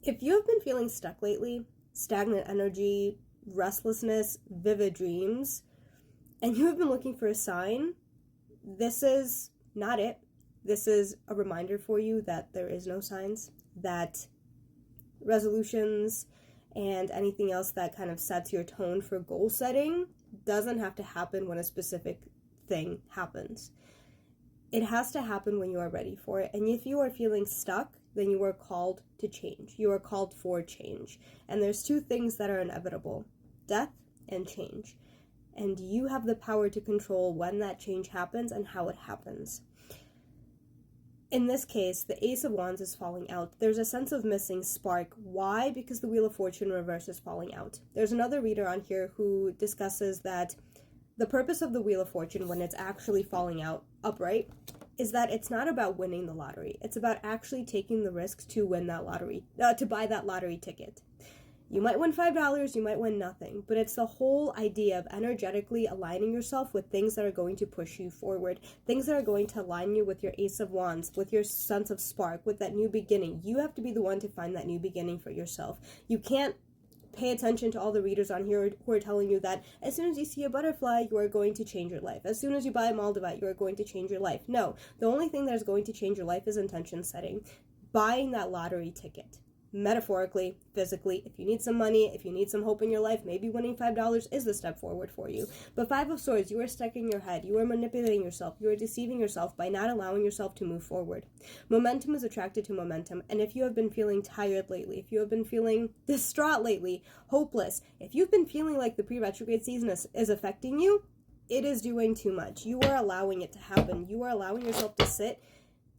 If you have been feeling stuck lately, stagnant energy, restlessness, vivid dreams, and you have been looking for a sign, this is not it. This is a reminder for you that there is no signs, that resolutions and anything else that kind of sets your tone for goal setting doesn't have to happen when a specific thing happens. It has to happen when you are ready for it. And if you are feeling stuck, then you are called to change. You are called for change. And there's two things that are inevitable: death and change. And you have the power to control when that change happens and how it happens. In this case, the Ace of Wands is falling out. There's a sense of missing spark. Why? Because the Wheel of Fortune reverse is falling out. There's another reader on here who discusses that the purpose of the Wheel of Fortune, when it's actually falling out upright, is that it's not about winning the lottery. It's about actually taking the risks to win that lottery, to buy that lottery ticket. You might win $5, you might win nothing, but it's the whole idea of energetically aligning yourself with things that are going to push you forward, things that are going to align you with your Ace of Wands, with your sense of spark, with that new beginning. You have to be the one to find that new beginning for yourself. You can't pay attention to all the readers on here who are telling you that as soon as you see a butterfly, you are going to change your life. As soon as you buy a Moldavite, you are going to change your life. No, the only thing that is going to change your life is intention setting. Buying that lottery ticket. Metaphorically, physically, if you need some money, if you need some hope in your life, maybe winning $5 is the step forward for you. But Five of Swords, you are stuck in your head. You are manipulating yourself. You are deceiving yourself by not allowing yourself to move forward. Momentum is attracted to momentum. And if you have been feeling tired lately, if you have been feeling distraught lately, hopeless, if you've been feeling like the pre-retrograde season is affecting you, it is doing too much. You are allowing it to happen. You are allowing yourself to sit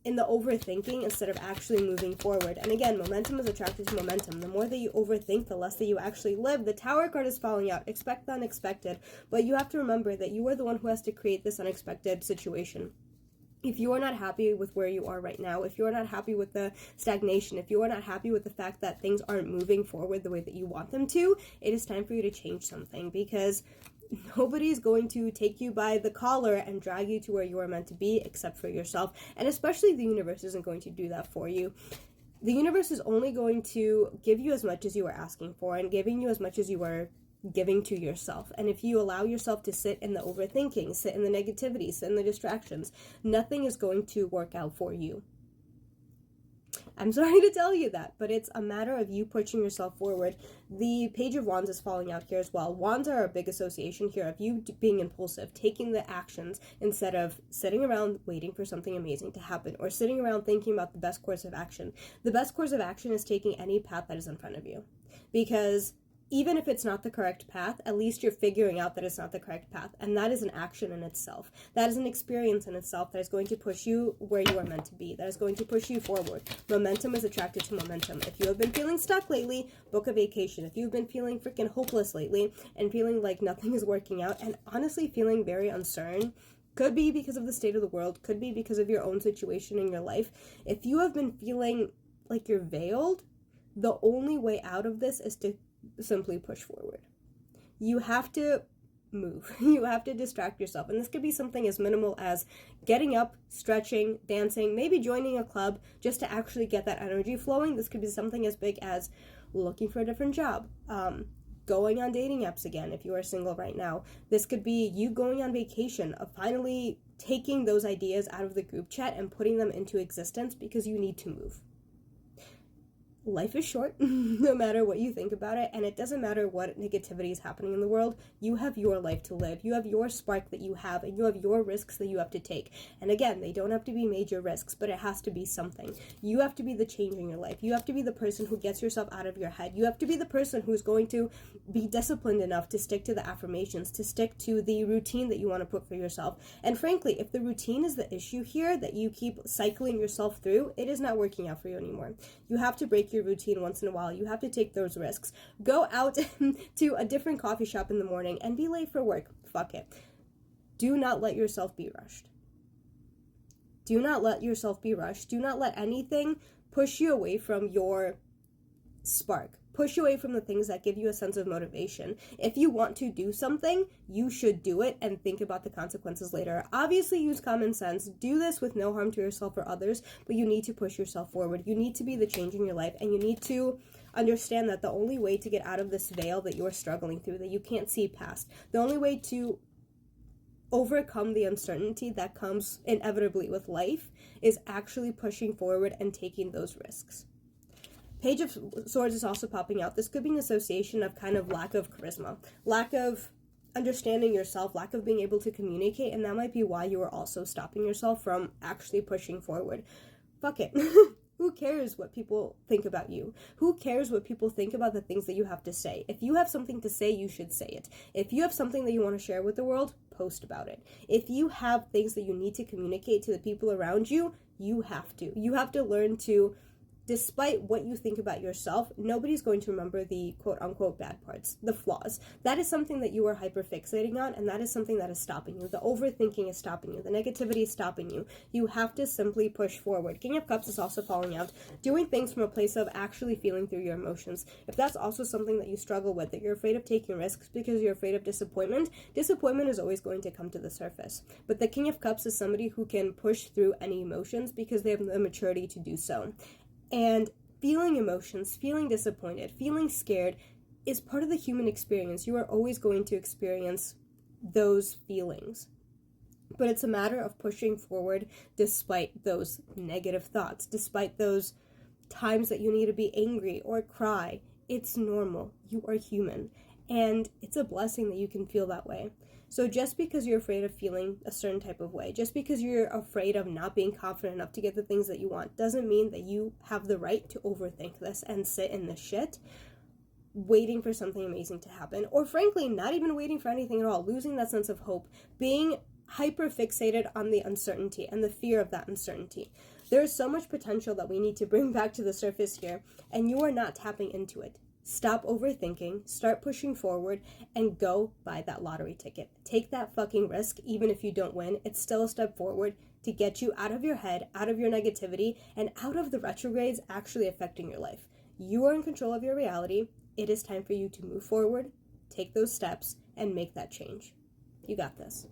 in the overthinking instead of actually moving forward. And again, momentum is attracted to momentum. The more that you overthink, the less that you actually live. The Tower card is falling out. Expect the unexpected. But you have to remember that you are the one who has to create this unexpected situation. If you are not happy with where you are right now, if you are not happy with the stagnation, if you are not happy with the fact that things aren't moving forward the way that you want them to, it is time for you to change something, because nobody's going to take you by the collar and drag you to where you are meant to be except for yourself. And especially the universe isn't going to do that for you. The universe is only going to give you as much as you are asking for and giving you as much as you are giving to yourself. And if you allow yourself to sit in the overthinking, sit in the negativity, sit in the distractions, nothing is going to work out for you. I'm sorry to tell you that, but it's a matter of you pushing yourself forward. The Page of Wands is falling out here as well. Wands are a big association here of you being impulsive, taking the actions instead of sitting around waiting for something amazing to happen, or sitting around thinking about the best course of action. The best course of action is taking any path that is in front of you, because even if it's not the correct path, at least you're figuring out that it's not the correct path. And that is an action in itself. That is an experience in itself that is going to push you where you are meant to be. That is going to push you forward. Momentum is attracted to momentum. If you have been feeling stuck lately, book a vacation. If you've been feeling freaking hopeless lately and feeling like nothing is working out and honestly feeling very uncertain, could be because of the state of the world, could be because of your own situation in your life. If you have been feeling like you're veiled, the only way out of this is to simply push forward. You have to move. You have to distract yourself. And this could be something as minimal as getting up, stretching, dancing, maybe joining a club just to actually get that energy flowing. This could be something as big as looking for a different job, going on dating apps again if you are single right now. This could be you going on vacation, of finally taking those ideas out of the group chat and putting them into existence, because you need to move. Life is short, no matter what you think about it, and it doesn't matter what negativity is happening in the world. You have your life to live. You have your spark that you have, and you have your risks that you have to take. And again, they don't have to be major risks, but it has to be something. You have to be the change in your life. You have to be the person who gets yourself out of your head. You have to be the person who's going to be disciplined enough to stick to the affirmations, to stick to the routine that you want to put for yourself. And frankly, if the routine is the issue here that you keep cycling yourself through, it is not working out for you anymore. You have to break your routine once in a while. You have to take those risks. Go out to a different coffee shop in the morning and be late for work. Fuck it. Do not let yourself be rushed. Do not let yourself be rushed. Do not let anything push you away from your spark. Push away from the things that give you a sense of motivation. If you want to do something, you should do it and think about the consequences later. Obviously, use common sense. Do this with no harm to yourself or others, but you need to push yourself forward. You need to be the change in your life, and you need to understand that the only way to get out of this veil that you're struggling through, that you can't see past, the only way to overcome the uncertainty that comes inevitably with life is actually pushing forward and taking those risks. Page of Swords is also popping out. This could be an association of kind of lack of charisma, lack of understanding yourself, lack of being able to communicate, and that might be why you are also stopping yourself from actually pushing forward. Fuck it. Who cares what people think about you? Who cares what people think about the things that you have to say? If you have something to say, you should say it. If you have something that you want to share with the world, post about it. If you have things that you need to communicate to the people around you, you have to. You have to learn to, despite what you think about yourself, nobody's going to remember the quote-unquote bad parts, the flaws. That is something that you are hyper-fixating on, and that is something that is stopping you. The overthinking is stopping you. The negativity is stopping you. You have to simply push forward. King of Cups is also falling out. Doing things from a place of actually feeling through your emotions. If that's also something that you struggle with, that you're afraid of taking risks because you're afraid of disappointment, disappointment is always going to come to the surface. But the King of Cups is somebody who can push through any emotions because they have the maturity to do so. And feeling emotions, feeling disappointed, feeling scared is part of the human experience. You are always going to experience those feelings. But it's a matter of pushing forward despite those negative thoughts, despite those times that you need to be angry or cry. It's normal. You are human. And it's a blessing that you can feel that way. So just because you're afraid of feeling a certain type of way, just because you're afraid of not being confident enough to get the things that you want, doesn't mean that you have the right to overthink this and sit in the shit waiting for something amazing to happen. Or frankly, not even waiting for anything at all, losing that sense of hope, being hyper fixated on the uncertainty and the fear of that uncertainty. There is so much potential that we need to bring back to the surface here, and you are not tapping into it. Stop overthinking, start pushing forward, and go buy that lottery ticket. Take that fucking risk, even if you don't win. It's still a step forward to get you out of your head, out of your negativity, and out of the retrogrades actually affecting your life. You are in control of your reality. It is time for you to move forward, take those steps, and make that change. You got this.